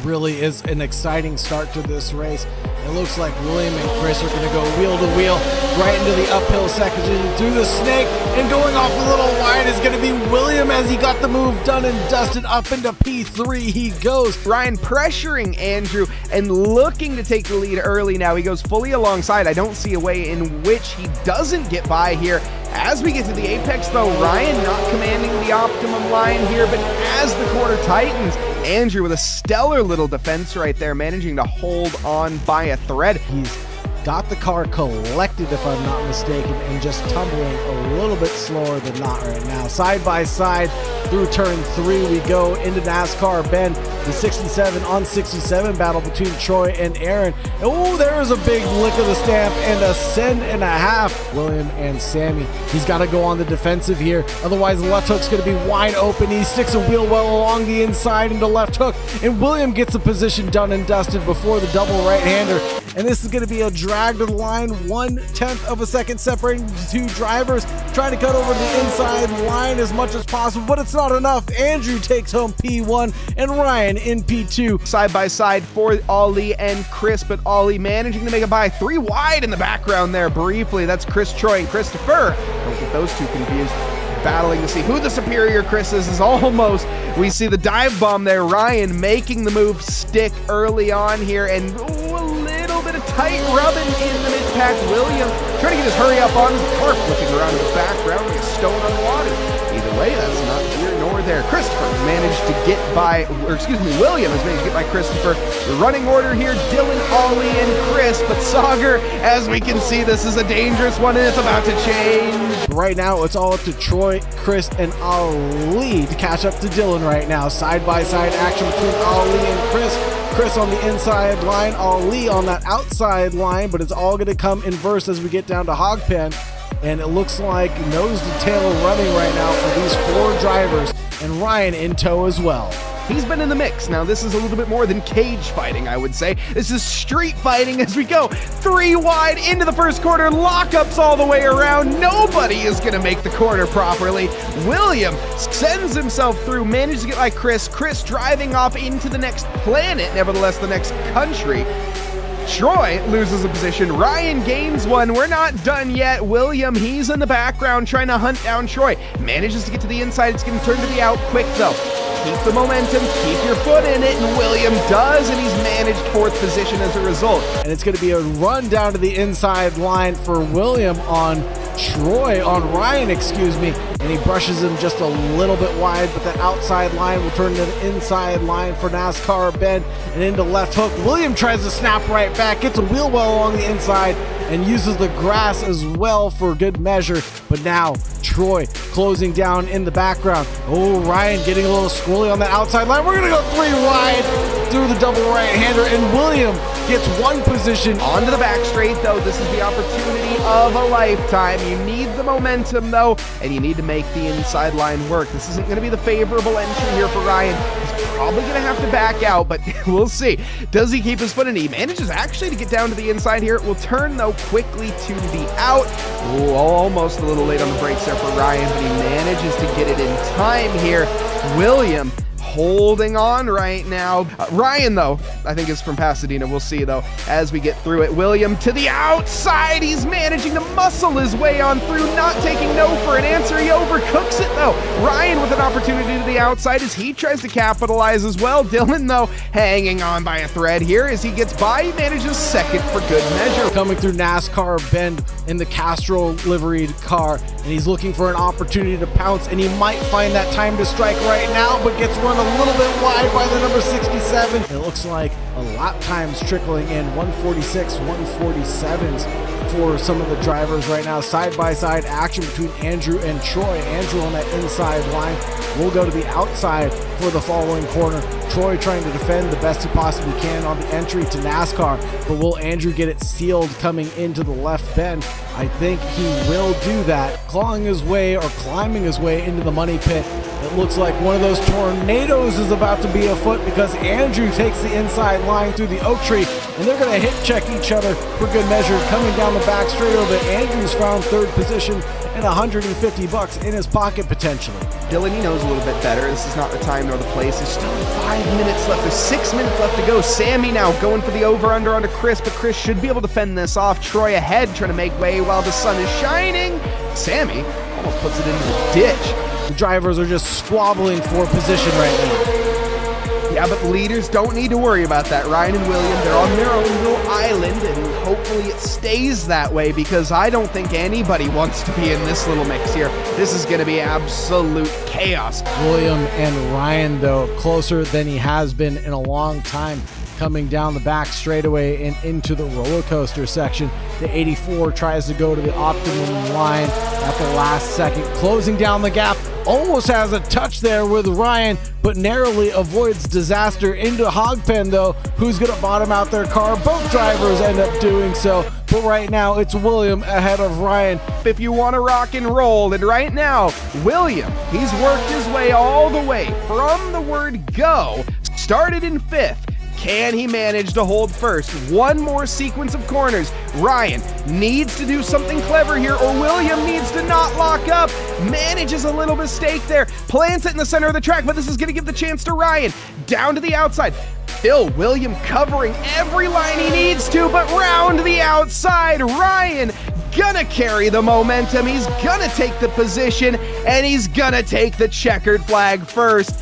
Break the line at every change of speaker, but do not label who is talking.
Really is an exciting start to this race. It looks like William and Chris are going to go wheel to wheel right into the uphill section through the snake, and going off a little wide is going to be William as he got the move done and dusted up into P3. He goes.
Ryan pressuring Andrew and looking to take the lead early now. He goes fully alongside. I don't see a way in which he doesn't get by here. As we get to the apex though, Ryan not commanding the optimum line here, but as the corner tightens, Andrew with a stellar little defense right there, managing to hold on by a thread.
He's got the car collected, if I'm not mistaken, and just tumbling a little bit slower than not right now. Side by side through turn 3 we go into NASCAR Bend. The 67 on 67 battle between Troy and Aaron. Oh, there is a big lick of the stamp and a send and a half. William and Sammy. He's got to go on the defensive here. Otherwise, the left hook's going to be wide open. He sticks a wheel well along the inside into left hook. And William gets the position done and dusted before the double right-hander. And this is going to be a drag to the line. 1/10 of a second separating the two drivers. Trying to cut over the inside line as much as possible, but it's not enough. Andrew takes home P1 and Ryan in P2.
Side by side for Ollie and Chris, but Ollie managing to make it by 3 wide in the background there briefly. That's Chris, Troy, and Christopher. Don't get those two confused. Battling to see who the superior Chris is almost. We see the dive bomb there. Ryan making the move stick early on here, and a little bit of tight rubbing in the mid-pack. William trying to get his hurry up on his car, flipping around in the background like a stone on water. Either way, that's not here nor there. Christopher managed to get by, William has managed to get by Christopher. The running order here, Dylan, Ollie, and Chris, but Sauger, as we can see, this is a dangerous one, and it's about to change.
Right now, it's all up to Troy, Chris, and Ali to catch up to Dylan right now. Side-by-side action between Ali and Chris. Chris on the inside line, Ali on that outside line, but it's all going to come inverse as we get down to Hogpen. And it looks like nose to tail running right now for these 4 drivers, and Ryan in tow as well.
He's been in the mix. Now, this is a little bit more than cage fighting, I would say. This is street fighting as we go 3 wide into the first corner, lockups all the way around. Nobody is going to make the corner properly. William sends himself through, manages to get by Chris. Chris driving off into the next planet, nevertheless the next country. Troy loses a position. Ryan gains one. We're not done yet. William, he's in the background trying to hunt down Troy. Manages to get to the inside. It's going to turn to the out quick, though. Keep the momentum, keep your foot in it, and William does, and he's managed 4th position as a result.
And it's going to be a run down to the inside line for William on Ryan, and he brushes him just a little bit wide, but that outside line will turn to the inside line for NASCAR Bend and into left hook. William tries to snap right back, gets a wheel well along the inside, and uses the grass as well for good measure. But now Troy closing down in the background. Oh, Ryan getting a little squirrely on the outside line. We're gonna go 3 wide through the double right-hander, and William gets 1 position.
Onto the back straight though. This is the opportunity of a lifetime. You need the momentum though, and you need to make the inside line work. This isn't gonna be the favorable entry here for Ryan. He's probably gonna have to back out, but we'll see. Does he keep his foot in? He manages actually to get down to the inside here. It will turn though quickly to the out. Ooh, almost a little late on the brakes there for Ryan, but he manages to get it in time here. William holding on right now. Ryan, though, I think is from Pasadena. We'll see, though, as we get through it. William to the outside. He's managing to muscle his way on through, not taking no for an answer. He overcooks it, though. Ryan with an opportunity to the outside as he tries to capitalize as well. Dylan, though, hanging on by a thread here as he gets by. He manages 2nd for good measure.
Coming through NASCAR Bend in the Castro liveried car, and he's looking for an opportunity to pounce, and he might find that time to strike right now, but gets run a little bit wide by the number 67. It looks like a lap times trickling in, 146, 147s for some of the drivers right now. Side-by-side action between Andrew and Troy. Andrew on that inside line will go to the outside for the following corner. Troy trying to defend the best he possibly can on the entry to NASCAR, but will Andrew get it sealed coming into the left bend? I think he will do that, clawing his way or climbing his way into the money pit It looks like one of those tornadoes is about to be afoot because Andrew takes the inside line through the oak tree, and they're going to hit check each other for good measure. Coming down the back straight over, Andrew's found third position and $150 in his pocket potentially.
Dylan, he knows a little bit better. This is not the time nor the place. There's still 5 minutes left. There's 6 minutes left to go. Sammy now going for the over-under onto Chris, but Chris should be able to fend this off. Troy ahead, trying to make way while the sun is shining. Sammy almost puts it into the ditch.
The drivers are just squabbling for position right now.
Yeah, but the leaders don't need to worry about that. Ryan and William, they're on their own little island, and hopefully it stays that way because I don't think anybody wants to be in this little mix here. This is going to be absolute chaos.
William and Ryan, though, closer than he has been in a long time, coming down the back straightaway and into the roller coaster section. The 84 tries to go to the optimum line at the last second, closing down the gap. Almost has a touch there with Ryan, but narrowly avoids disaster into Hogpen, though, who's going to bottom out their car. Both drivers end up doing so, but right now it's William ahead of Ryan.
If you want to rock and roll, and right now, William, he's worked his way all the way from the word go, started in 5th. Can he manage to hold first? One more sequence of corners. Ryan needs to do something clever here, or William needs to not lock up. Manages a little mistake there. Plants it in the center of the track, but this is going to give the chance to Ryan. Down to the outside. Still William covering every line he needs to, but round the outside. Ryan gonna carry the momentum. He's gonna take the position, and he's gonna take the checkered flag first.